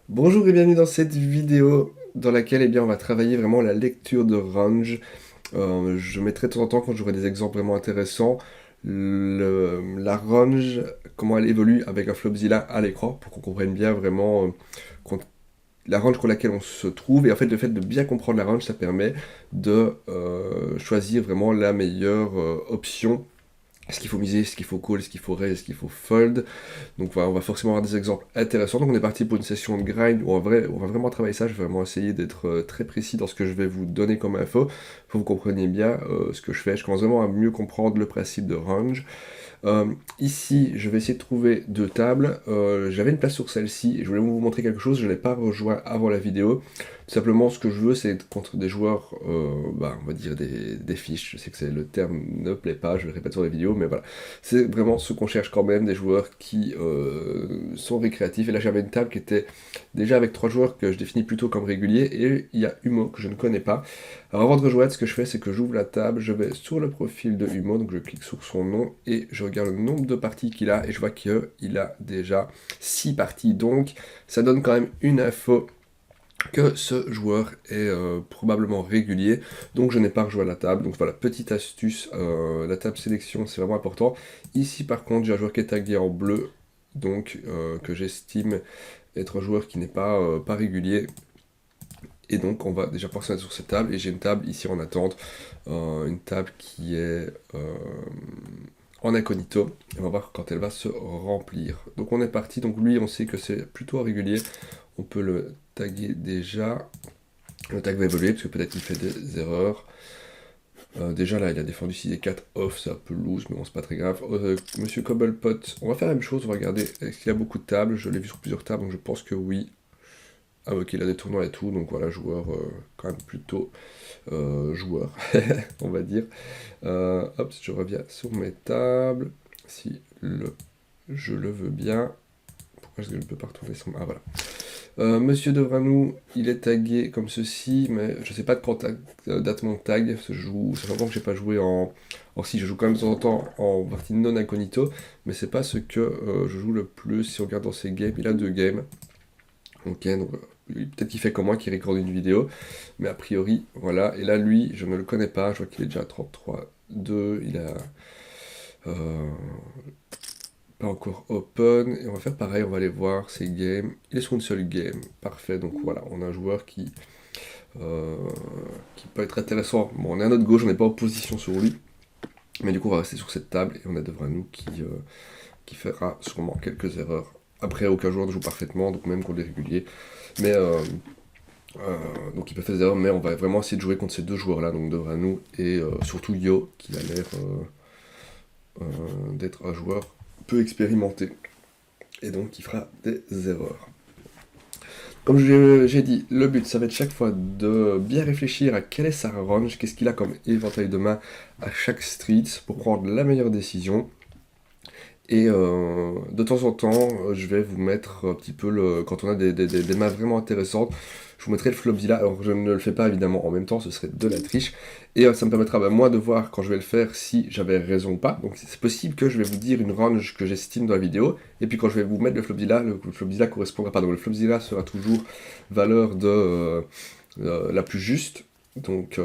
Bonjour et bienvenue dans cette vidéo dans laquelle on va travailler vraiment la lecture de range. Je mettrai de temps en temps, quand j'aurai des exemples vraiment intéressants, la range, comment elle évolue avec un Flopzilla à l'écran pour qu'on comprenne bien vraiment la range pour laquelle on se trouve. Et en fait, le fait de bien comprendre la range, ça permet de choisir vraiment la meilleure option. Est-ce qu'il faut miser, est-ce qu'il faut call, est-ce qu'il faut raise, est-ce qu'il faut fold. Donc voilà, on va forcément avoir des exemples intéressants. Donc on est parti pour une session de grind où on va vraiment travailler ça. Je vais vraiment essayer d'être très précis dans ce que je vais vous donner comme info, pour que vous compreniez bien ce que je fais. Je commence vraiment à mieux comprendre le principe de range. Ici, je vais essayer de trouver deux tables. J'avais une place sur celle-ci et je voulais vous montrer quelque chose. Je ne l'ai pas rejoint avant la vidéo. Tout simplement, ce que je veux, c'est être contre des joueurs, on va dire des fiches. Je sais que le terme ne plaît pas, je le répète sur les vidéos, mais voilà. C'est vraiment ce qu'on cherche quand même, des joueurs qui sont récréatifs. Et là, j'avais une table qui était déjà avec trois joueurs que je définis plutôt comme réguliers. Et il y a Humo que je ne connais pas. Alors avant de rejoindre, ce que je fais, c'est que j'ouvre la table, je vais sur le profil de Humo, donc je clique sur son nom et je regarde le nombre de parties qu'il a et je vois qu'il a déjà 6 parties. Donc ça donne quand même une info que ce joueur est probablement régulier, donc je n'ai pas rejoint la table. Donc voilà, petite astuce, la table sélection c'est vraiment important. Ici par contre j'ai un joueur qui est tagué en bleu, donc que j'estime être un joueur qui n'est pas régulier. Et donc on va déjà pouvoir se mettre sur cette table, et j'ai une table ici en attente, une table qui est en incognito, et on va voir quand elle va se remplir. Donc on est parti, donc lui on sait que c'est plutôt régulier, on peut le taguer déjà, le tag va évoluer parce que peut-être qu'il fait des erreurs. Déjà là il a défendu 6 et 4 off, c'est un peu loose mais bon c'est pas très grave. Monsieur Cobblepot, on va faire la même chose, on va regarder est-ce qu'il a beaucoup de tables, je l'ai vu sur plusieurs tables donc je pense que oui. Ah ok, il a des tournois et tout, donc voilà, joueur quand même plutôt joueur, on va dire. Hop, je reviens sur mes tables, si je le veux bien. Pourquoi est-ce que je ne peux pas retourner sur... Ah voilà. Monsieur Devranou, il est tagué comme ceci, mais je sais pas de quand date mon tag, parce que ça fait longtemps que j'ai pas joué en... Or si, je joue quand même de temps en temps en partie non incognito, mais c'est pas ce que je joue le plus. Si on regarde dans ses games, il a 2 games. Ok, donc peut-être qu'il fait comme moi, qu'il recorde une vidéo, mais a priori, voilà. Et là, lui, je ne le connais pas, je vois qu'il est déjà à 33-2, il a pas encore open, et on va faire pareil, on va aller voir ses games. Il est sur une seule game, parfait, donc voilà, on a un joueur euh, qui peut être intéressant. Bon, on est à notre gauche, on n'est pas en position sur lui, mais du coup, on va rester sur cette table, et on a devant nous qui fera sûrement quelques erreurs. Après, aucun joueur ne joue parfaitement, donc même contre les réguliers. Mais donc il peut faire des erreurs, mais on va vraiment essayer de jouer contre ces deux joueurs-là, donc Devranou et surtout Yo, qui a l'air d'être un joueur peu expérimenté, et donc qui fera des erreurs. Comme j'ai dit, le but, ça va être chaque fois de bien réfléchir à quelle est sa range, qu'est-ce qu'il a comme éventail de main à chaque street, pour prendre la meilleure décision. Et de temps en temps, je vais vous mettre un petit peu quand on a des mains vraiment intéressantes, je vous mettrai le Flopzilla. Alors je ne le fais pas évidemment en même temps, ce serait de la triche. Et ça me permettra moi de voir quand je vais le faire si j'avais raison ou pas. Donc c'est possible que je vais vous dire une range que j'estime dans la vidéo. Et puis quand je vais vous mettre le Flopzilla correspondra pas. Donc le Flopzilla sera toujours valeur de la plus juste. Donc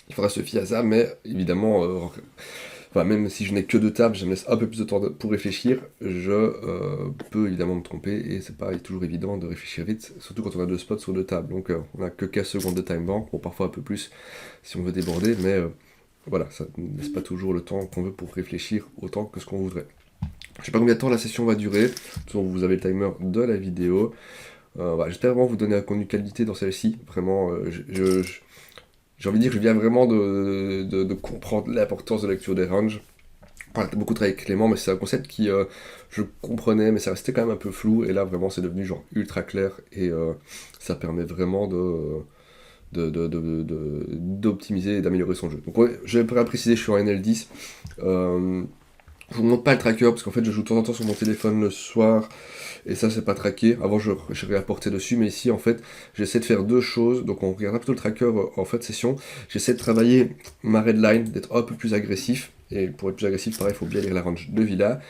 il faudra se fier à ça. Mais évidemment, enfin, même si je n'ai que 2 tables, je me laisse un peu plus de temps pour réfléchir, je peux évidemment me tromper, et c'est pas toujours évident de réfléchir vite, surtout quand on a 2 spots sur 2 tables. Donc on n'a que 15 secondes de time bank, bon parfois un peu plus si on veut déborder, mais voilà, ça ne laisse pas toujours le temps qu'on veut pour réfléchir autant que ce qu'on voudrait. Je sais pas combien de temps la session va durer, de toute façon vous avez le timer de la vidéo. Voilà, j'espère vraiment vous donner un contenu de qualité dans celle-ci, vraiment, j'ai envie de dire que je viens vraiment de comprendre l'importance de la lecture des ranges. Enfin, j'ai beaucoup travaillé avec Clément, mais c'est un concept qui je comprenais, mais ça restait quand même un peu flou, et là vraiment c'est devenu genre ultra clair, et ça permet vraiment d'optimiser et d'améliorer son jeu. Donc ouais, je vais préciser, je suis en NL10. Je vous montre pas le tracker parce qu'en fait je joue de temps en temps sur mon téléphone le soir, et ça c'est pas traqué. Avant je réapportais dessus, mais ici en fait j'essaie de faire 2 choses. Donc on regardera plutôt le tracker en fin de session. J'essaie de travailler ma redline, d'être un peu plus agressif, et pour être plus agressif pareil il faut bien lire la range de Villa.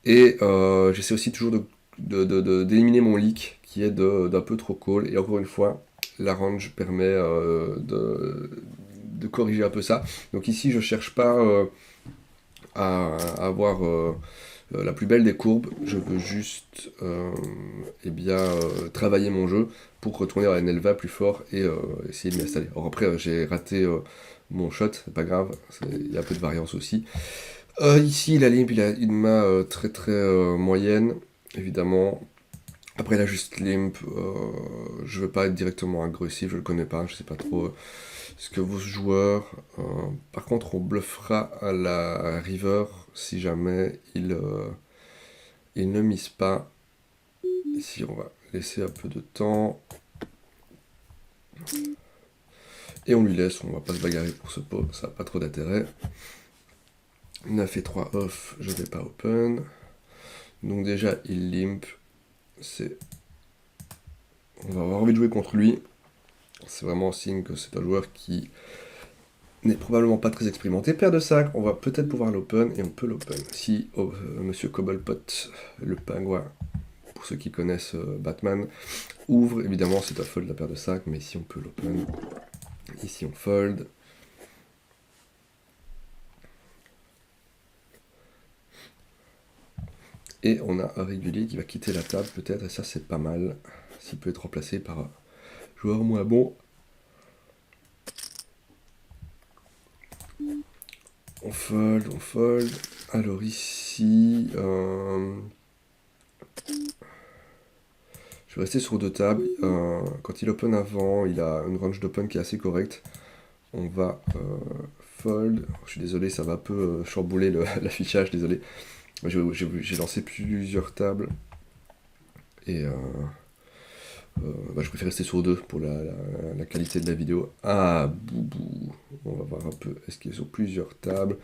Et j'essaie aussi toujours d'éliminer mon leak qui est d'un peu trop call. Et encore une fois, la range permet de corriger un peu ça. Donc ici, je cherche pas à avoir la plus belle des courbes, je veux juste travailler mon jeu pour retourner à NLVA plus fort et essayer de m'installer. Alors après, j'ai raté mon shot, c'est pas grave, il y a un peu de variance aussi. Ici, la limp, il a une main très très moyenne, évidemment. Après, il a juste limp, je veux pas être directement agressif, je le connais pas, je sais pas trop ce que vos joueurs. Par contre, on bluffera à la river si jamais il ne mise pas. Ici, on va laisser un peu de temps. Et on lui laisse, on va pas se bagarrer pour ce pot, ça n'a pas trop d'intérêt. 9 et 3 off, je vais pas open. Donc déjà, il limp. On va avoir envie de jouer contre lui. C'est vraiment un signe que c'est un joueur qui n'est probablement pas très expérimenté. Paire de 5, on va peut-être pouvoir l'open, et on peut l'open. Si Monsieur Cobblepot, le pingouin, pour ceux qui connaissent Batman, ouvre, évidemment c'est un fold la paire de 5, mais ici on peut l'open. Ici on fold. Et on a un régulier qui va quitter la table peut-être, et ça c'est pas mal, s'il peut être remplacé par un joueur moins bon. On fold, on fold. Alors ici, je vais rester sur 2 tables. Quand il open avant, il a une range d'open qui est assez correcte. On va fold. Je suis désolé, ça va un peu chambouler l'affichage, désolé. J'ai lancé plusieurs tables. Et je préfère rester sur 2 pour la qualité de la vidéo. Ah, boubou. On va voir un peu. Est-ce qu'il est sur plusieurs tables?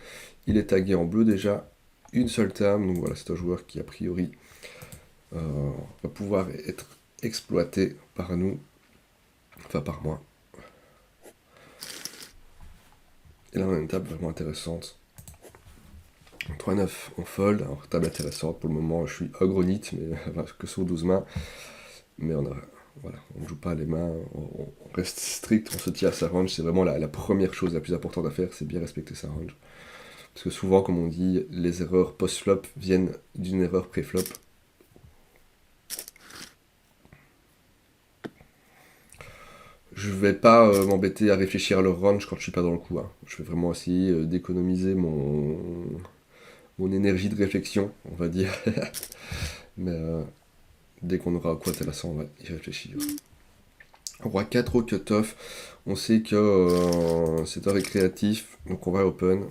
Il est tagué en bleu déjà. Une seule table. Donc voilà, c'est un joueur qui a priori va pouvoir être exploité par nous. Enfin, par moi. Et là, on a une table vraiment intéressante. 3-9, on fold. Alors, table intéressante. Pour le moment, je suis agronite, mais que sur 12 mains. Mais voilà, on ne joue pas les mains, on reste strict, on se tient à sa range. C'est vraiment la première chose la plus importante à faire, c'est bien respecter sa range. Parce que souvent, comme on dit, les erreurs post-flop viennent d'une erreur pré-flop. Je vais pas m'embêter à réfléchir à leur range quand je suis pas dans le coup. Hein. Je vais vraiment essayer d'économiser mon énergie de réflexion, on va dire. Mais dès qu'on aura quoi intéressant, on va y réfléchir. Roi 4 au cut-off. On sait que c'est un récréatif, donc on va open.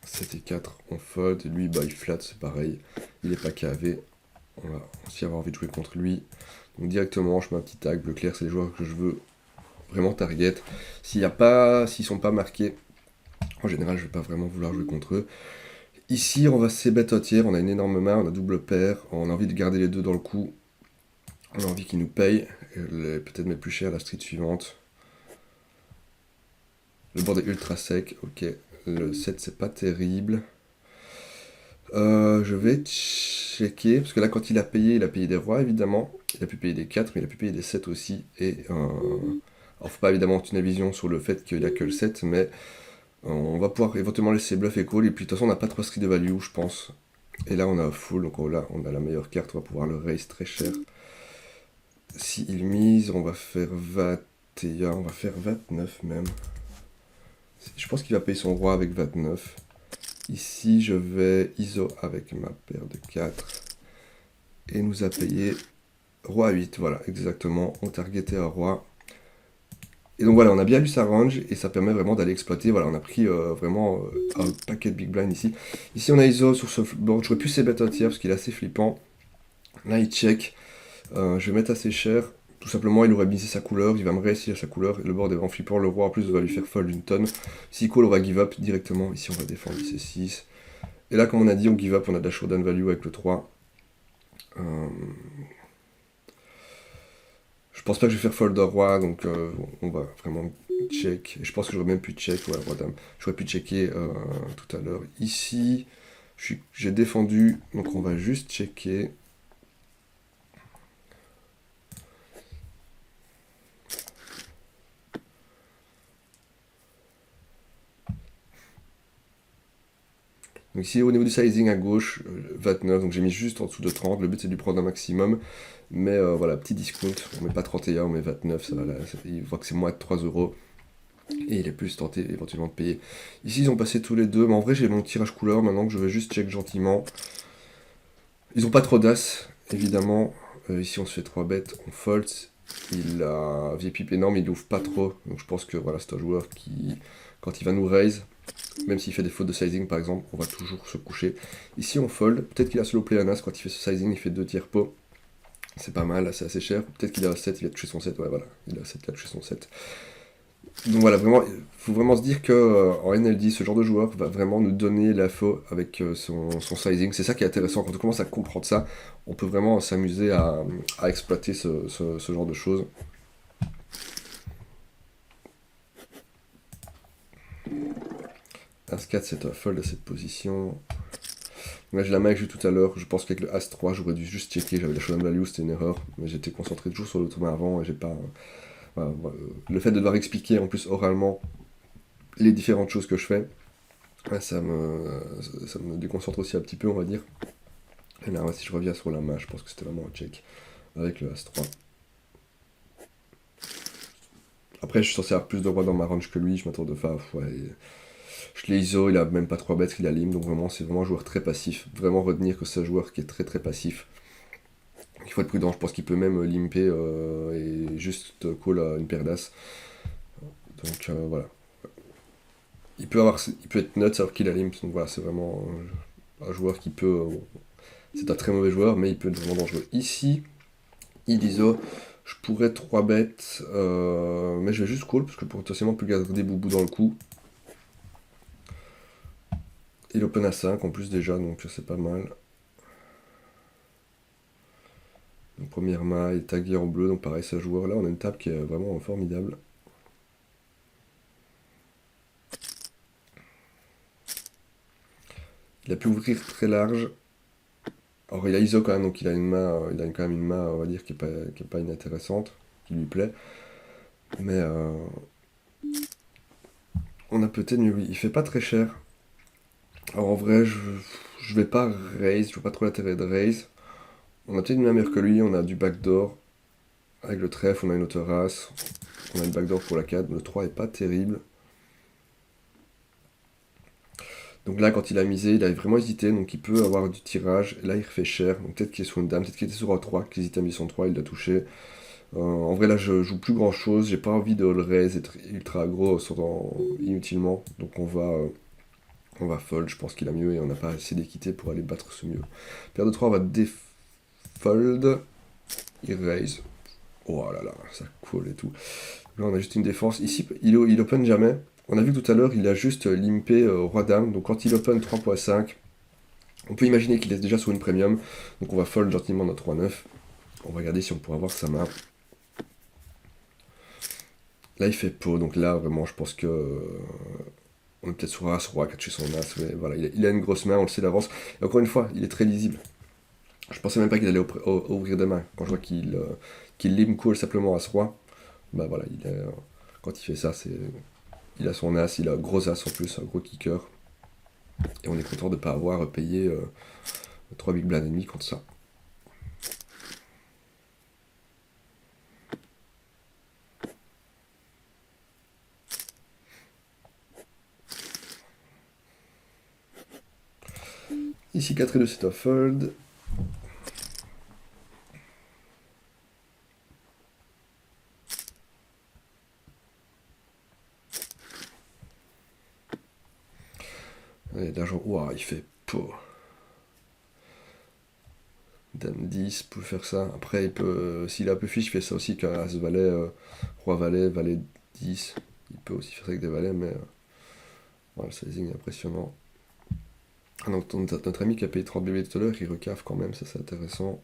7 et 4, on fold. Et lui, bah, il flatte, c'est pareil. Il est pas KV. On va aussi avoir envie de jouer contre lui. Donc directement, je mets un petit tag. Bleu clair, c'est les joueurs que je veux vraiment target. S'ils sont pas marqués, en général, je vais pas vraiment vouloir jouer contre eux. Ici, on va c-bet au tiers. On a une énorme main, on a double paire. On a envie de garder les deux dans le coup. On a envie qu'ils nous payent. Peut-être mettre plus cher la street suivante. Le board est ultra sec. Ok. Le 7, c'est pas terrible. Je vais checker. Parce que là, quand il a payé des rois, évidemment. Il a pu payer des 4, mais il a pu payer des 7 aussi. Alors, faut pas évidemment tunnel vision sur le fait qu'il a que le 7, mais on va pouvoir éventuellement laisser bluff et call. Et puis, de toute façon, on n'a pas 3 street de value, je pense. Et là, on a full. Donc là, on a la meilleure carte. On va pouvoir le raise très cher. Si il mise, on va faire 21, on va faire 29 même. Je pense qu'il va payer son roi avec 29. Ici, je vais ISO avec ma paire de 4. Et nous a payé roi 8, voilà, exactement. On targetait un roi. Et donc voilà, on a bien lu sa range et ça permet vraiment d'aller exploiter. Voilà, on a pris vraiment un paquet de big blind ici. Ici, on a ISO sur ce board. J'aurais pu c-bet un tiers parce qu'il est assez flippant. Là, il check. Je vais mettre assez cher. Tout simplement, il aurait misé sa couleur, il va me réussir sa couleur, et le board est vraiment flippant. Le roi en plus va lui faire fold une tonne. S'il call, on va give up directement. Ici, on va défendre c6. Et là, comme on a dit, on give up, on a de la showdown value avec le 3. Je pense pas que je vais faire fold un roi, donc on va vraiment check. Et je pense que j'aurais même pu check, ouais, roi dame. J'aurais pu checker tout à l'heure. Ici, j'ai défendu, donc on va juste checker. Donc ici au niveau du sizing à gauche, 29, donc j'ai mis juste en dessous de 30, le but c'est de lui prendre un maximum, mais voilà, petit discount, on met pas 31, on met 29, ça va, là, il voit que c'est moins de 3 €, et il est plus tenté éventuellement de payer. Ici ils ont passé tous les deux, mais en vrai j'ai mon tirage couleur maintenant que je vais juste check gentiment. Ils ont pas trop d'as, évidemment. Ici on se fait 3 bêtes, on fold. Il a vieille pipe énorme, il ouvre pas trop. Donc je pense que voilà, c'est un joueur qui, quand il va nous raise, même s'il fait des fautes de sizing par exemple, on va toujours se coucher. Ici on fold, peut-être qu'il a solo play un as quand il fait ce sizing, il fait 2 tiers pot. C'est pas mal, c'est assez cher. Peut-être qu'il a 7, il a touché son 7, ouais voilà, il a 7, il a touché son 7. Donc voilà, vraiment, il faut vraiment se dire que en NLD, ce genre de joueur va vraiment nous donner l'info avec son sizing. C'est ça qui est intéressant. Quand on commence à comprendre ça, on peut vraiment s'amuser à exploiter ce genre de choses. As-4, c'est un fold à cette position. Là, j'ai la main que j'ai eu tout à l'heure. Je pense qu'avec le As-3, j'aurais dû juste checker. J'avais la showdown value, c'était une erreur. Mais j'étais concentré toujours sur l'automa avant et j'ai pas. Voilà, le fait de devoir expliquer en plus oralement les différentes choses que je fais, ça me déconcentre aussi un petit peu, on va dire. Et là, si je reviens sur la main, je pense que c'était vraiment un check avec le As-3. Après, je suis censé avoir plus de rois dans ma range que lui, je m'attends de faire. Ouais, je l'ai ISO, il a même pas 3 bêtes, il a lim, donc vraiment, c'est vraiment un joueur très passif. Vraiment retenir que c'est un joueur qui est très très passif. Il faut être prudent, je pense qu'il peut même limper et juste call à une paire d'as. Donc voilà. Il peut être nuts alors qu'il a limp, donc voilà, c'est vraiment un joueur qui peut. C'est un très mauvais joueur, mais il peut être vraiment dangereux. Ici, il ISO, je pourrais 3 bêtes, mais je vais juste call, parce que potentiellement peut garder des boubous dans le coup. Il open à 5 en plus déjà, donc c'est pas mal. Donc, première main, il est tagué en bleu, donc pareil, ce joueur-là, on a une table qui est vraiment formidable. Il a pu ouvrir très large. Alors il a ISO quand même, donc il a une main, il a quand même une main, on va dire, qui est pas inintéressante, qui lui plaît. Mais on a peut-être mieux, oui. Il fait pas très cher. Alors en vrai, je vais pas raise, je vois pas trop l'intérêt de raise. On a peut-être une main meilleure que lui, on a du backdoor. Avec le trèfle, on a une autre race. On a une backdoor pour la 4. Le 3 est pas terrible. Donc là, quand il a misé, il a vraiment hésité, donc il peut avoir du tirage. Et là, il refait cher. Donc peut-être qu'il est sur une dame, peut-être qu'il était sur A3, qu'il hésitait à miser son 3, il l'a touché. En vrai, là, je joue plus grand chose. J'ai pas envie de le raise, être ultra aggro inutilement. Donc on va fold. Je pense qu'il a mieux et on n'a pas assez d'équité pour aller battre ce mieux. Paire de 3, on va défold. Il raise. Oh là là, ça cool et tout. Là, on a juste une défense. Ici, il open jamais. On a vu tout à l'heure, il a juste limpé roi-dame. Donc quand il open 3.5, on peut imaginer qu'il est déjà sur une premium. Donc on va fold gentiment notre roi 9. On va regarder si on pourra voir sa main. Là, il fait pot. Donc là, vraiment, je pense que on est peut-être sur As, roi, 4 chez son As. Mais voilà, il a une grosse main, on le sait d'avance. Et encore une fois, il est très lisible. Je pensais même pas qu'il allait ouvrir des mains. Quand je vois qu'il limp call simplement As, roi, bah voilà, quand il fait ça, il a son As, il a un gros As en plus, un gros kicker. Et on est content de ne pas avoir payé 3 big blind et demi contre ça. Ici 4 et 2 c'est un fold. Et l'argent, ouah, il fait pot. Dame 10 peut faire ça. Après, il peut, s'il est un peu fiche, il fait ça aussi qu'un As valet, roi valet, valet 10. Il peut aussi faire ça avec des valets, mais voilà, le sizing est impressionnant. Ah, donc notre ami qui a payé 30 bébés tout à l'heure, il recave quand même, ça c'est intéressant.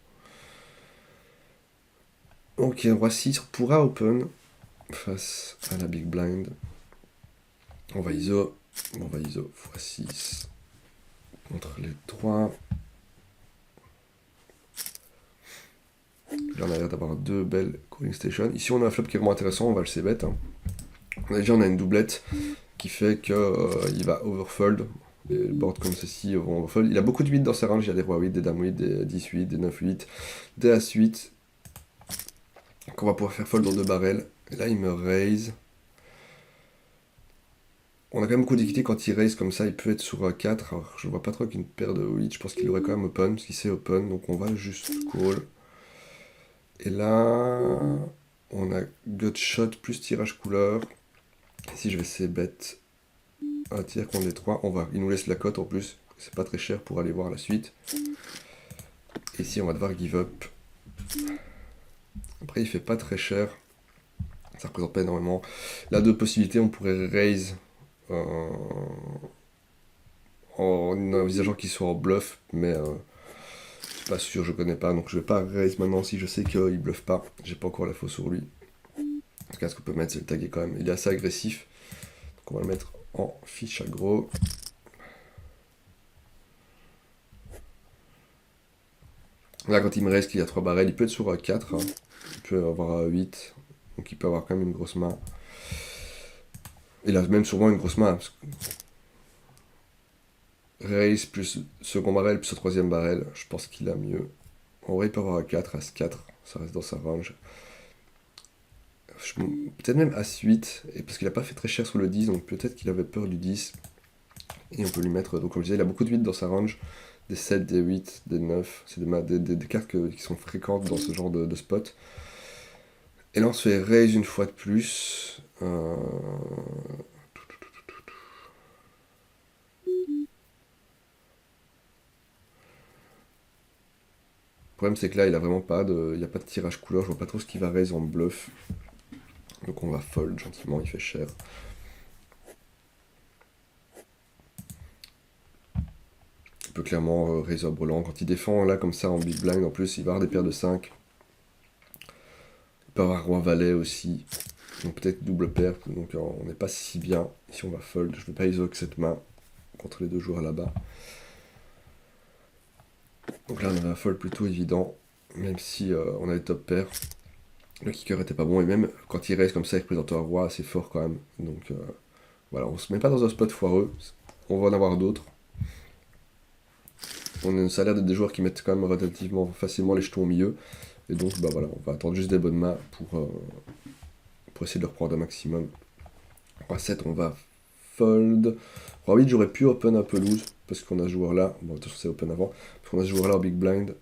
Ok, roi 6 pourra open face à la big blind. On va ISO x6 contre les 3. Là on a l'air d'avoir deux belles calling stations. Ici on a un flop qui est vraiment intéressant, on va le c-bet. Hein. Déjà on a une doublette qui fait qu'il va overfold. les boards comme ceci vont fold. Il a beaucoup de 8 dans sa range, il y a des rois 8, des dames 8, des 10 8, des 9 8, des as 8, qu'on va pouvoir faire fold dans 2 barrels. Et là il me raise. On a quand même beaucoup d'équité quand il raise comme ça, il peut être sur A4, alors je vois pas trop qu'une paire de 8, je pense qu'il aurait quand même open, parce qu'il sait open, donc on va juste call. Et là, on a gutshot plus tirage couleur. Ici je vais essayer bet un tiers contre les 3, il nous laisse la cote en plus, c'est pas très cher pour aller voir la suite. Et ici on va devoir give up. Après il fait pas très cher, ça représente pas énormément. Là, deux possibilités, on pourrait raise en envisageant qu'il soit en bluff, mais je suis pas sûr, je connais pas, donc je vais pas raise maintenant si je sais qu'il bluffe pas. J'ai pas encore la faux sur lui. En tout cas, ce qu'on peut mettre, c'est le taguer quand même. Il est assez agressif, donc on va le mettre en fiche aggro. Là, quand il me reste qu'il y a 3 barrels, il peut être sur 4, hein. Il peut avoir 8, donc il peut avoir quand même une grosse main. Il a même souvent une grosse main, parce que raise plus second barrel plus troisième barrel, je pense qu'il a mieux. En vrai, il peut avoir à 4, As 4, ça reste dans sa range. Peut-être même As 8, et parce qu'il a pas fait très cher sur le 10, donc peut-être qu'il avait peur du 10. Et on peut lui mettre, donc comme je disais, il a beaucoup de 8 dans sa range, des 7, des 8, des 9, c'est des cartes qui sont fréquentes dans ce genre de spot. Et là on se fait raise une fois de plus. Le problème c'est que là il a vraiment pas de, il y a pas de tirage couleur, je vois pas trop ce qu'il va raise en bluff. Donc on va fold gentiment, il fait cher. Il peut clairement raise over blanc. Quand il défend là comme ça en big blind, en plus il va avoir des paires de 5. Il peut avoir roi valet aussi. Donc peut-être double paire, donc on n'est pas si bien. Ici on va fold, je ne vais pas iso que cette main contre les deux joueurs là-bas. Donc là on avait un fold plutôt évident, même si on avait top pair. Le kicker était pas bon, et même quand il raise comme ça, il représente un roi assez fort quand même. Donc voilà, on se met pas dans un spot foireux, on va en avoir d'autres. Ça a l'air d'être des joueurs qui mettent quand même relativement facilement les jetons au milieu. Et donc bah voilà, on va attendre juste des bonnes mains pour essayer de le reprendre un maximum. Roi 7, on va fold. Roi 8, j'aurais pu open un peu loose, parce qu'on a ce joueur là. Bon, attention, c'est open avant. Parce qu'on a ce joueur là au big blind.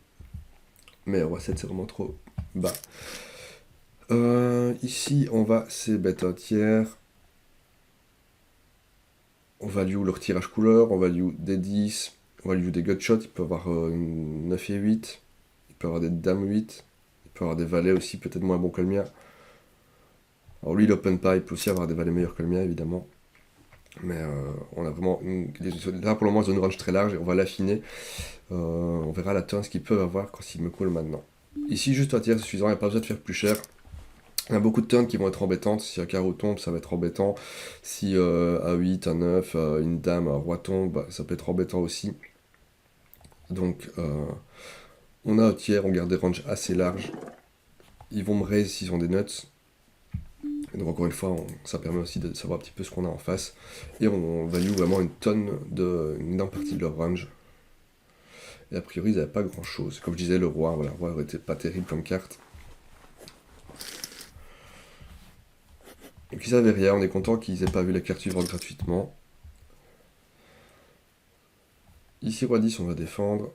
Mais Roi 7, c'est vraiment trop bas. Ici, on va c-bet un tiers. On value leur tirage couleur, on value des 10, on value des gutshots. Il peut avoir 9 et 8. Il peut avoir des dames 8. Il peut avoir des valets aussi, peut-être moins bons que le mien. Alors lui, il open pas, il peut aussi avoir des valets meilleurs que le mien, évidemment. Mais on a vraiment là pour le moment une range très large et on va l'affiner. On verra la turn ce qu'ils peuvent avoir quand ils me call maintenant. Ici juste un tiers c'est suffisant, il n'y a pas besoin de faire plus cher. Il y a beaucoup de turns qui vont être embêtantes. Si un carreau tombe, ça va être embêtant. Si à 8, à 9, une dame, un roi tombe, bah, ça peut être embêtant aussi. Donc on a un tiers, on garde des ranges assez larges. Ils vont me raise s'ils ont des nuts. Et donc encore une fois, ça permet aussi de savoir un petit peu ce qu'on a en face. Et on value vraiment une énorme partie de leur range. Et a priori, ils n'avaient pas grand chose. Comme je disais, le roi, voilà, le roi aurait été pas terrible comme carte. Donc ils avaient rien, on est content qu'ils aient pas vu la carte suivante gratuitement. Ici, roi 10, on va défendre.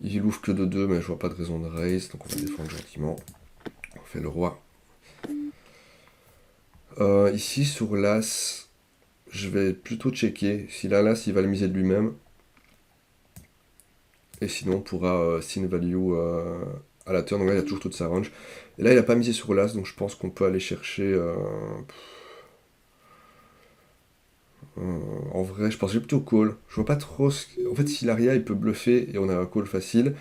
Il ouvre que de 2, mais je vois pas de raison de raise, donc on va défendre gentiment. On fait le roi. Ici, sur l'as, je vais plutôt checker. S'il a l'as, il va le miser de lui-même. Et sinon, on pourra sin value à la turn. Donc là, il a toujours toute sa range. Et là, il a pas misé sur l'as, donc je pense qu'on peut aller chercher. En vrai, je pense que j'ai plutôt call. Je vois pas trop. En fait, s'il a rien, il peut bluffer et on a un call facile.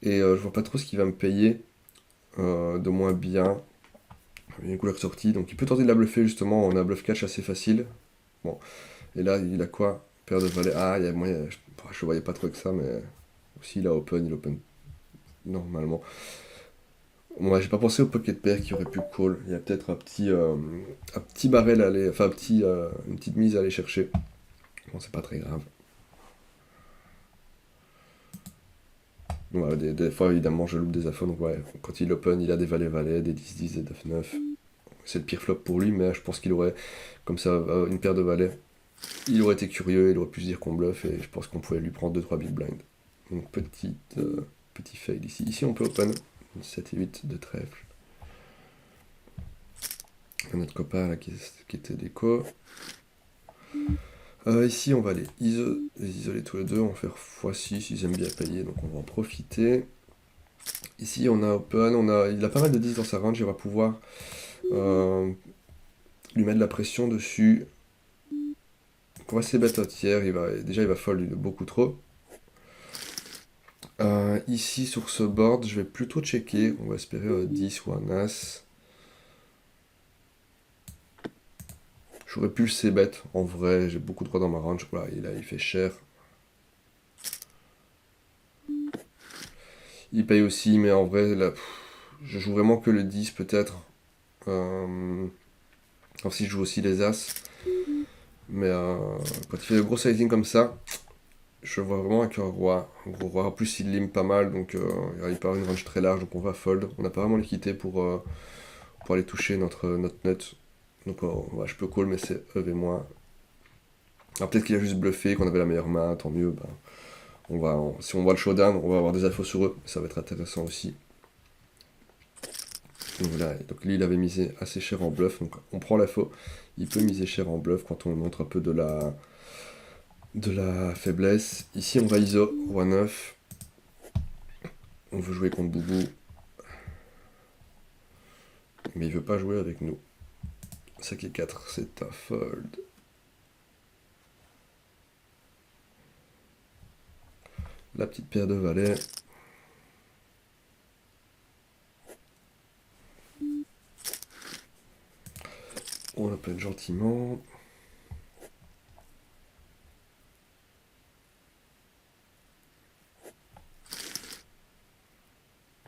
Et je vois pas trop ce qu'il va me payer de moins bien. Il y a une couleur sortie, donc il peut tenter de la bluffer justement. On a un bluff catch assez facile. Bon. Et là, il a quoi? Paire de valets. Ah, il y a moyen. Je voyais pas trop que ça, mais aussi il open normalement. Moi, j'ai pas pensé au pocket pair qui aurait pu call. Il y a peut-être un petit barrel à aller, enfin une petite mise à aller chercher. Bon, c'est pas très grave. Ouais, des fois, évidemment, je loupe des infos, donc ouais, quand il open, il a des valets-valets, des 10-10, des 9-9. C'est le pire flop pour lui, mais je pense qu'il aurait, comme ça, une paire de valets. Il aurait été curieux, il aurait pu se dire qu'on bluffe, et je pense qu'on pouvait lui prendre 2-3 big blind. Donc petit fail ici. Ici, on peut open 7 et 8 de trèfle. Notre copain là qui était déco. Ici, on va les isoler tous les deux, on va faire x6, ils aiment bien payer, donc on va en profiter. Ici, on a open, il a pas mal de 10 dans sa range, il va pouvoir lui mettre de la pression dessus. Donc on va se les bet tiers, déjà il va fold beaucoup trop. Ici, sur ce board, je vais plutôt checker, on va espérer 10 ou un as. J'aurais pu le c-bet, en vrai, j'ai beaucoup de droits dans ma range, voilà, il fait cher. Il paye aussi, mais en vrai, là, je joue vraiment que le 10 peut-être. Alors si je joue aussi les As. Mais quand il fait de gros sizing comme ça, je vois vraiment avec un roi. Un gros roi. En plus, il lime pas mal, donc il part une range très large, donc on va fold. On n'a pas vraiment l'équité pour aller toucher notre nut. Donc ouais, je peux call, mais c'est EV et moi. Alors peut-être qu'il a juste bluffé, qu'on avait la meilleure main, tant mieux. Bah, si on voit le showdown, on va avoir des infos sur eux. Ça va être intéressant aussi. Donc voilà, donc lui il avait misé assez cher en bluff, donc on prend la faux. Il peut miser cher en bluff quand on montre un peu de la faiblesse. Ici on va ISO, roi 9. On veut jouer contre Boubou. Mais il veut pas jouer avec nous. 5 et 4, c'est un fold. La petite paire de valets. On l'appelle gentiment.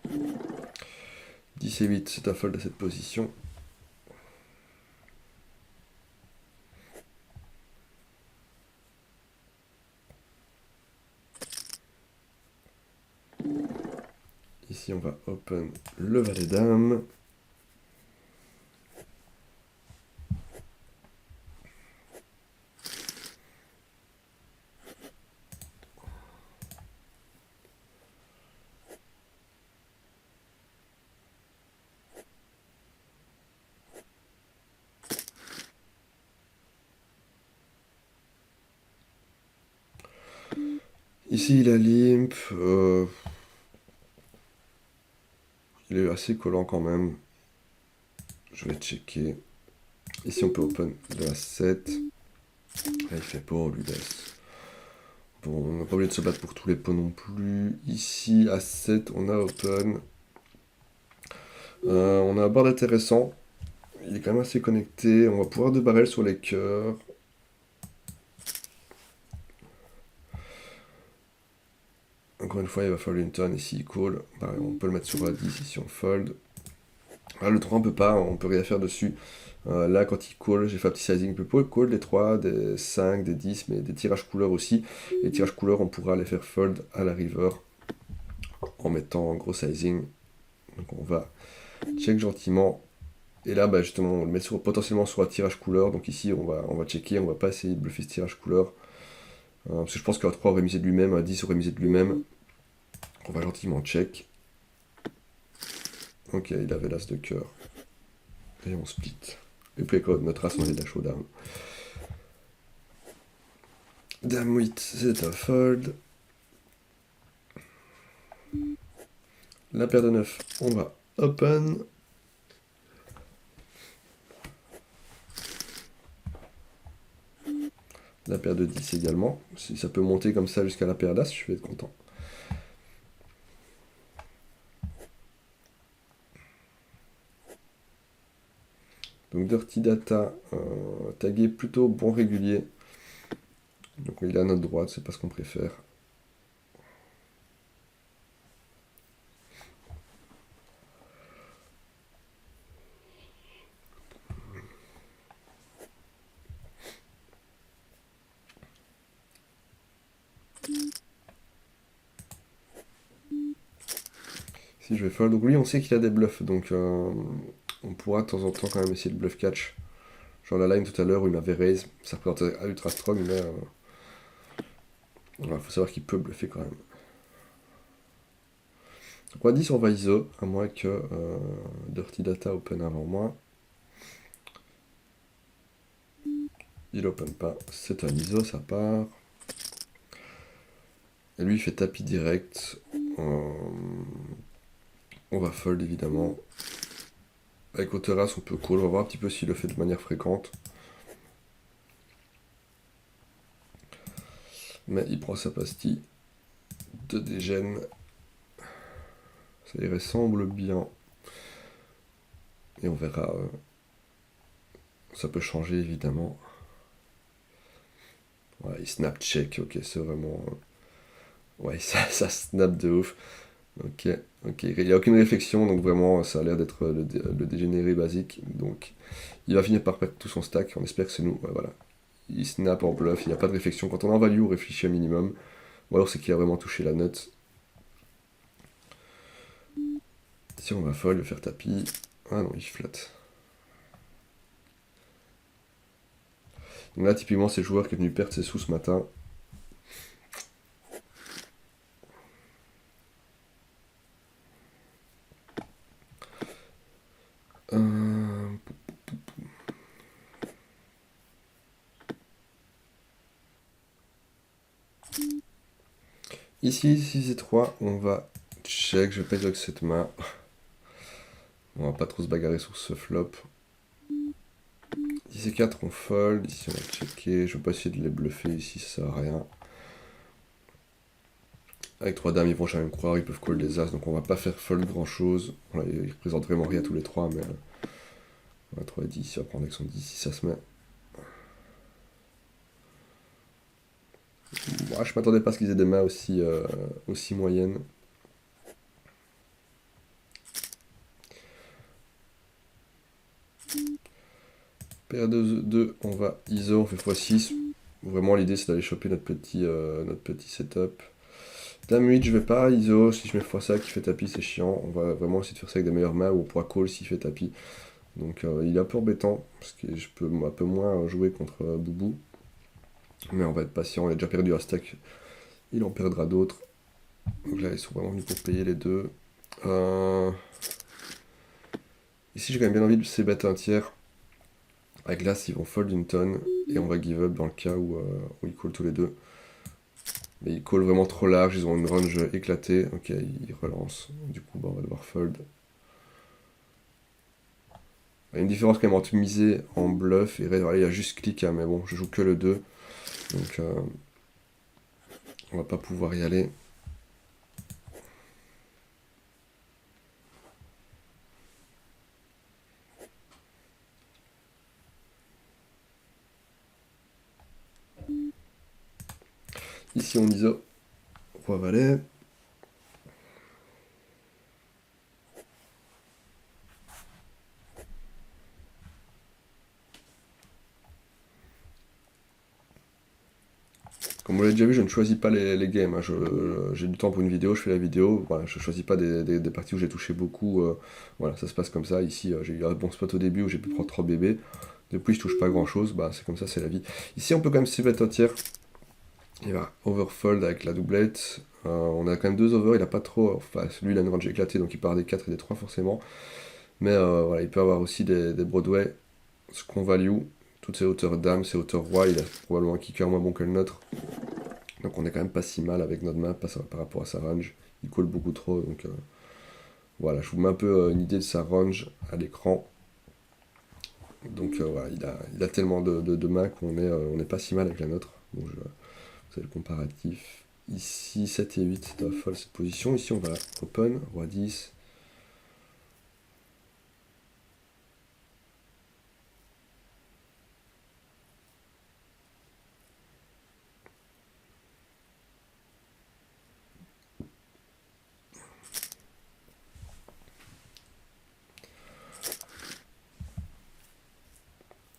« 10 et 8, c'est un fold à cette position. Ici, on va open le valet dame. Ici, il a limp. Il est assez collant quand même. Je vais checker. Ici, on peut open de la 7. Là, il fait pas, on lui laisse. Bon, on n'a pas oublié de se battre pour tous les pots non plus. Ici, à 7, on a open. On a un board intéressant. Il est quand même assez connecté. On va pouvoir deux barrels sur les cœurs. Encore une fois, il va falloir une tonne. Ici, il call. Bah, on peut le mettre sur 10 ici, on fold. Ah, le 3, on peut pas. On peut rien faire dessus. Là, quand il call, j'ai fait un petit sizing. Il peut pas call des 3, des 5, des 10, mais des tirages couleurs aussi. Les tirages couleurs, on pourra les faire fold à la river en mettant un gros sizing. Donc on va check gentiment. Et là, bah, justement, on le met potentiellement sur un tirage couleur. Donc ici, on va checker. On va pas essayer de bluffer ce tirage couleur. Parce que je pense qu'un 3 aurait misé de lui-même, un 10 aurait misé de lui-même. On va gentiment check. Ok, il avait l'as de cœur. Et on split. Et puis notre as, on est de la showdown. Dame 8, c'est un fold. La paire de 9, on va open. La paire de 10 également. Si ça peut monter comme ça jusqu'à la paire d'as, je vais être content. Donc Dirty Data, tagué plutôt bon régulier. Donc il est à notre droite, c'est pas ce qu'on préfère. Si je vais fold, donc lui on sait qu'il a des bluffs, donc on pourra de temps en temps quand même essayer de bluff catch. Genre la line tout à l'heure où il m'avait raise, ça représentait ultra strong, mais voilà, faut savoir qu'il peut bluffer quand même. Roi 10 on va ISO, à moins que Dirty Data open avant moi. Il open pas, c'est un ISO, ça part. Et lui il fait tapis direct. On va fold évidemment. Avec Autoras on peut call, on va voir un petit peu s'il le fait de manière fréquente. Mais il prend sa pastille de dégène. Ça y ressemble bien. Et on verra. Ça peut changer évidemment. Ouais, il snap check, ok, c'est vraiment. Ouais, ça snap de ouf. Ok, ok. Il n'y a aucune réflexion, donc vraiment, ça a l'air d'être le dégénéré basique. Donc, il va finir par perdre tout son stack. On espère que c'est nous. Ouais, voilà. Il snap en bluff, il n'y a pas de réflexion. Quand on est en value, on réfléchit un minimum. Ou alors c'est qu'il a vraiment touché la note. Si on va fold, le faire tapis. Ah non, il flatte. Donc là, typiquement, c'est le joueur qui est venu perdre ses sous ce matin. Euh, Ici, 6 et 3, on va check. Je vais pas dire cette main. On va pas trop se bagarrer sur ce flop. 10 et 4, on fold. Ici, on va checker. Je vais pas essayer de les bluffer ici, ça sert à rien. Avec 3 dames, ils vont jamais me croire. Ils peuvent call des as, donc on va pas faire fold grand chose. Voilà, ils représentent vraiment rien tous les 3, mais. On va 3 et 10, il va prendre avec son 10 si ça se met. Moi, je m'attendais pas à ce qu'ils aient des mains aussi moyennes. Paire 2, on va ISO, on fait x6. Vraiment, l'idée c'est d'aller choper notre petit setup. Dame 8, je vais pas ISO. Si je mets x5 qui fait tapis, c'est chiant. On va vraiment essayer de faire ça avec des meilleures mains où on pourra call s'il fait tapis. Donc il est un peu embêtant parce que je peux un peu moins jouer contre Boubou. Mais on va être patient. Il a déjà perdu un stack. Il en perdra d'autres. Donc là, ils sont vraiment venus pour payer les deux. Ici, j'ai quand même bien envie de ces bêtes un tiers. Avec l'as, ils vont fold une tonne. Et on va give up dans le cas où ils call tous les deux. Mais ils call vraiment trop large, ils ont une range éclatée. Ok, ils relancent. Du coup, bah, on va devoir fold. Il y a une différence quand même entre miser en bluff et raise. Voilà, il y a juste clic, hein, mais bon, je joue que le 2. Donc, on va pas pouvoir y aller. Ici, on ISO. Roi valet. Comme vous l'avez déjà vu, je ne choisis pas les games, hein. J'ai du temps pour une vidéo, je fais la vidéo. Voilà, je ne choisis pas des parties où j'ai touché beaucoup. Voilà, ça se passe comme ça. Ici, j'ai eu un bon spot au début où j'ai pu prendre 3 bébés. Depuis, je touche pas grand chose. Bah, c'est comme ça, c'est la vie. Ici, on peut quand même se mettre un tiers. Il va overfold avec la doublette. On a quand même 2 over. Il a pas trop. Enfin, celui, il a une range éclatée, donc il part des 4 et des 3 forcément. Mais voilà, il peut avoir aussi des Broadway. Ce qu'on value. Toutes ces hauteurs dame, ces hauteurs roi. Il a probablement un kicker moins bon que le nôtre. Donc on est quand même pas si mal avec notre main par rapport à sa range. Il colle beaucoup trop, donc voilà, je vous mets un peu une idée de sa range à l'écran. Donc voilà, il a tellement de mains qu'on on est pas si mal avec la nôtre. Donc c'est le comparatif. Ici 7 et 8, c'est folle cette position. Ici on va open, roi 10.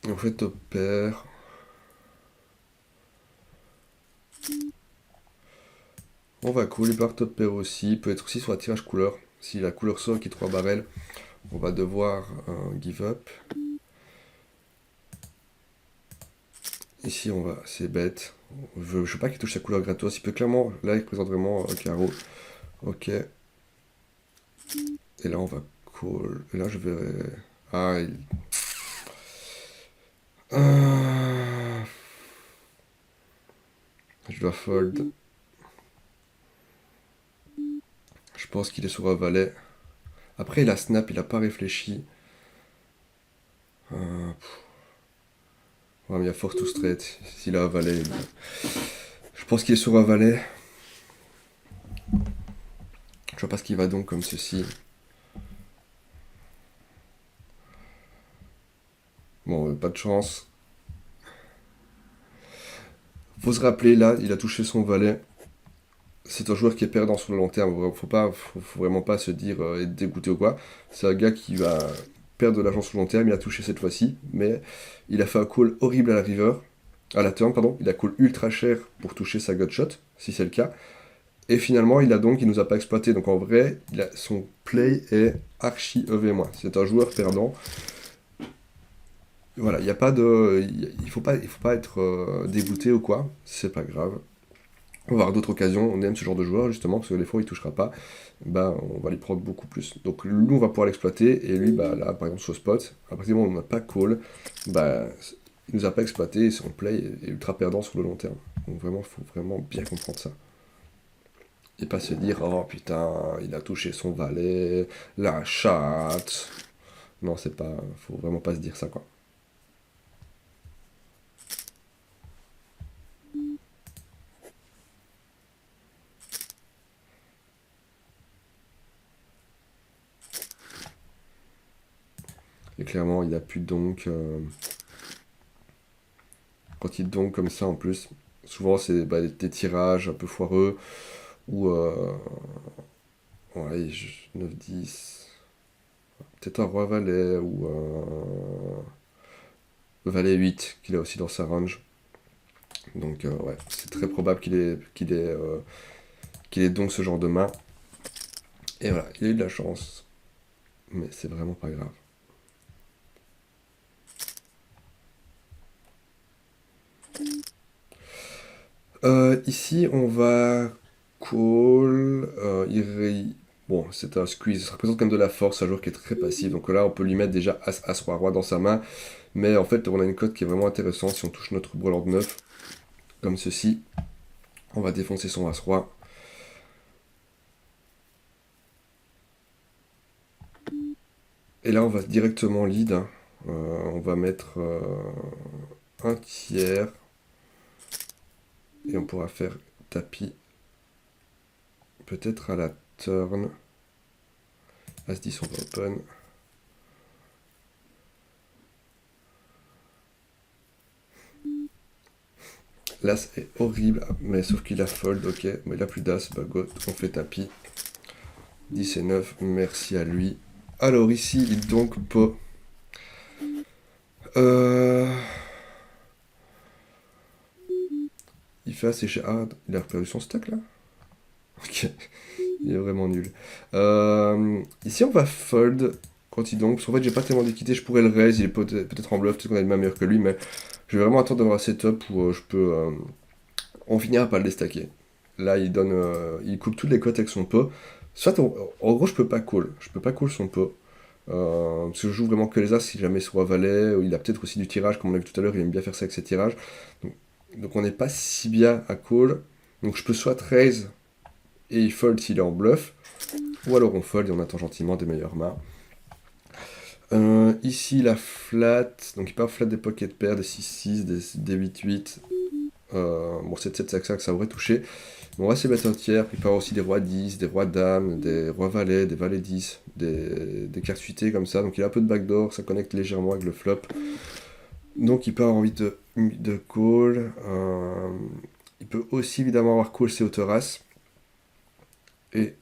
Et on fait top pair. On va cool, il part top pair aussi. Il peut être aussi sur la tirage couleur. Si la couleur sort qui est 3 barrels, on va devoir give up. Ici, on va, c'est bête. Je veux pas qu'il touche sa couleur gratos. Il peut clairement, là, il présente vraiment un carreau. Ok. Et là, on va call. Et là, je vais. Ah, il. Ah, je dois fold. Je pense qu'il est sur un valet. Après, il a snap, il a pas réfléchi. Ouais, mais il y a force to straight. S'il a un valet, je pense qu'il est sur un valet. Je vois pas ce qu'il va donc comme ceci. Bon, pas de chance. Faut se rappeler, là, il a touché son valet. C'est un joueur qui est perdant sur le long terme. Faut vraiment pas se dire être dégoûté ou quoi. C'est un gars qui va perdre de l'argent sur le long terme. Il a touché cette fois-ci, mais il a fait un call horrible à la river, à la turn, pardon. Il a call ultra cher pour toucher sa gutshot, si c'est le cas. Et finalement, il nous a pas exploité. Donc en vrai, son play est archi EV-. C'est un joueur perdant. Voilà, il y a pas de, il faut pas être dégoûté ou quoi. C'est pas grave. On va avoir d'autres occasions, on aime ce genre de joueur justement, parce que des fois il touchera pas, bah on va les prendre beaucoup plus. Donc nous on va pouvoir l'exploiter, et lui bah là par exemple sur spot, à partir du moment où on n'a pas call, bah il nous a pas exploité, et son play est ultra perdant sur le long terme. Donc vraiment, faut vraiment bien comprendre ça. Et pas se dire oh putain, il a touché son valet, la chatte. Non c'est pas, faut vraiment pas se dire ça quoi. Et clairement il a plus donc. Quand il donk comme ça en plus, souvent c'est bah, des tirages un peu foireux, ou ouais, 9-10, peut-être un roi valet, ou un valet 8 qu'il a aussi dans sa range. Donc ouais, c'est très probable qu'il ait donc ce genre de main. Et voilà, il a eu de la chance, mais c'est vraiment pas grave. Ici, on va call. Bon, c'est un squeeze. Ça représente quand même de la force, un joueur qui est très passif. Donc là, on peut lui mettre déjà As, As, Roi, Roi dans sa main. Mais en fait, on a une cote qui est vraiment intéressante. Si on touche notre brelan de 9, comme ceci, on va défoncer son As, Roi. Et là, on va directement lead, hein. On va mettre un tiers. Et on pourra faire tapis. Peut-être à la turn. As-10, on va open. L'As est horrible, mais sauf qu'il a fold, ok. Mais il a plus d'As, bah go, on fait tapis. 10 et 9, merci à lui. Alors ici, il donc pas. Il fait assez cher. Ah, il a perdu son stack là. Ok, il est vraiment nul. Ici, on va fold quand il donc. Parce qu'en fait, j'ai pas tellement d'équité. Je pourrais le raise, il est peut-être en bluff, peut-être qu'on a une main meilleure que lui, mais je vais vraiment attendre d'avoir un setup où je peux. On finira par le déstacker. Là, il coupe toutes les cotes avec son pot. Soit, en gros, je peux pas call. Je peux pas call son pot. Parce que je joue vraiment que les As si jamais soit valet. Ou il a peut-être aussi du tirage, comme on l'a vu tout à l'heure, il aime bien faire ça avec ses tirages. Donc on n'est pas si bien à call. Donc je peux soit raise et il fold s'il est en bluff. Ou alors on fold et on attend gentiment des meilleures mains. Ici la flat. Donc il peut avoir flat des pocket pairs, des 6-6, des 8-8. Bon 7-7, 5-5, ça aurait touché. On va se mettre un tiers, il peut y avoir aussi des rois 10, des rois dames, des rois valets, des valets 10, des cartes suitées comme ça. Donc il a un peu de backdoor, ça connecte légèrement avec le flop. Donc il peut avoir envie de call. Il peut aussi évidemment avoir call ses hauteurs. Et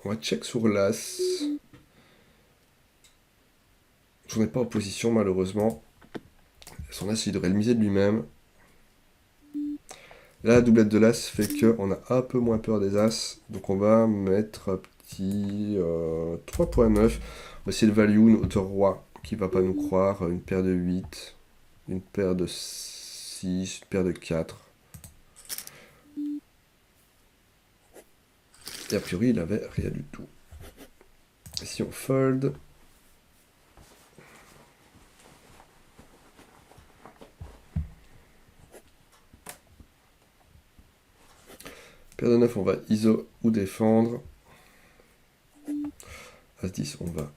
on va check sur l'as. On n'est pas en position malheureusement. Son as il devrait le miser de lui-même. Là, la doublette de l'as fait qu'on a un peu moins peur des as. Donc on va mettre un parti 3.9. Voici le value, une hauteur roi qui va pas nous croire, une paire de 8, une paire de 6, une paire de 4. Et a priori, il avait rien du tout. Et si on fold, paire de 9, on va ISO ou défendre. As-10, on va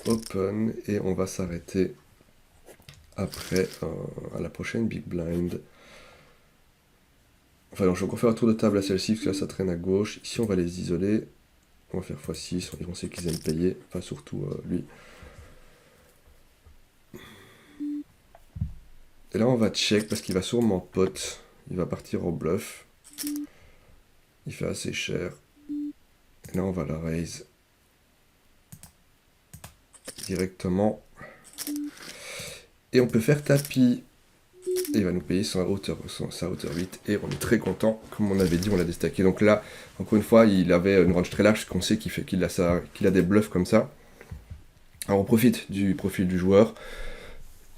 open et on va s'arrêter après à la prochaine big blind. Enfin, non, je vais encore faire un tour de table à celle-ci, parce que là, ça traîne à gauche. Ici, on va les isoler. On va faire x6, on sait qu'ils aiment payer. Enfin, surtout lui. Et là, on va check, parce qu'il va sûrement pot. Il va partir au bluff. Il fait assez cher. Et là, on va la raise directement. Et on peut faire tapis. Et il va nous payer sa hauteur 8. Et on est très content. Comme on avait dit, on l'a déstacké. Donc là, encore une fois, il avait une range très large, qu'on sait qu'il a des bluffs comme ça. Alors on profite du profil du joueur.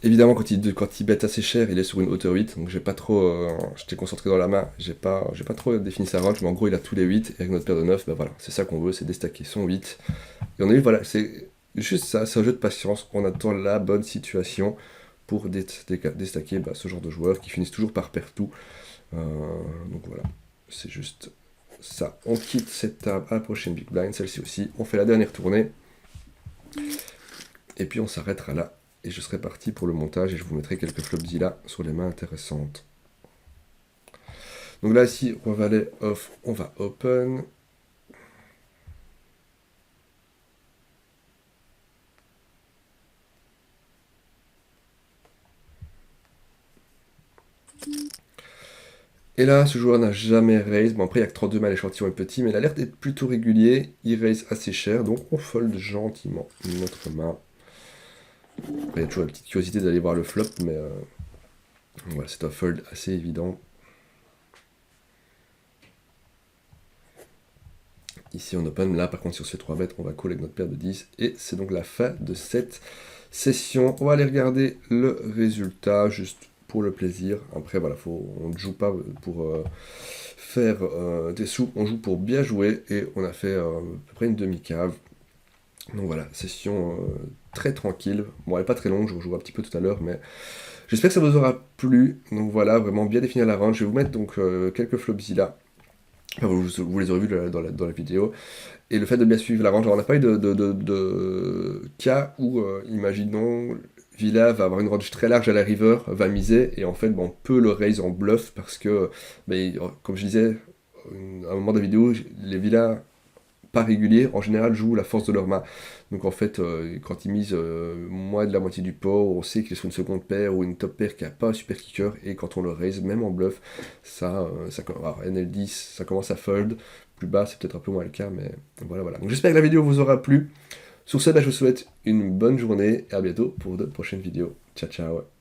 Évidemment, quand il bête assez cher, il est sur une hauteur 8. Donc j'ai pas trop. J'étais concentré dans la main. J'ai pas trop défini sa range. Mais en gros, il a tous les 8. Et avec notre paire de 9, bah voilà, c'est ça qu'on veut, c'est déstacker son 8. Et on a eu, voilà, c'est juste ça. C'est un jeu de patience. On attend la bonne situation pour déstacker ce genre de joueurs qui finissent toujours par perdre tout. Donc voilà, c'est juste ça. On quitte cette table à la prochaine big blind, celle-ci aussi. On fait la dernière tournée. Et puis on s'arrêtera là. Et je serai parti pour le montage et je vous mettrai quelques flops là sur les mains intéressantes. Donc là, ici, on va aller off, on va open. Et là, ce joueur n'a jamais raise. Bon, après, il n'y a que 32 mal, l'échantillon est petit, mais il a l'air d'être plutôt régulier. Il raise assez cher, donc on fold gentiment notre main. Après, il y a toujours la petite curiosité d'aller voir le flop, mais voilà, c'est un fold assez évident. Ici, on open. Là, par contre, sur ces 3 bêtes, on va call avec notre paire de 10. Et c'est donc la fin de cette session. On va aller regarder le résultat, juste pour le plaisir. Après, voilà, on ne joue pas pour faire des sous, on joue pour bien jouer. Et on a fait à peu près une demi-cave. Donc voilà, session très tranquille. Bon, elle n'est pas très longue, je rejouerai un petit peu tout à l'heure, mais j'espère que ça vous aura plu. Donc voilà, vraiment bien définir la range. Je vais vous mettre donc quelques flops là. Enfin, vous les aurez vus dans la vidéo. Et le fait de bien suivre la range, alors on n'a pas eu de cas où, imaginons, Villa va avoir une range très large à la river, va miser, et en fait, on peut le raise en bluff parce que, comme je disais à un moment de la vidéo, les villas pas réguliers, en général, jouent la force de leur main. Donc en fait, quand ils misent moins de la moitié du pot, on sait qu'il est sur une seconde paire ou une top paire qui n'a pas un super kicker, et quand on le raise, même en bluff, alors, NL10, ça commence à fold. Plus bas, c'est peut-être un peu moins le cas, mais voilà. Donc j'espère que la vidéo vous aura plu. Sur ce, je vous souhaite une bonne journée et à bientôt pour de prochaines vidéos. Ciao, ciao.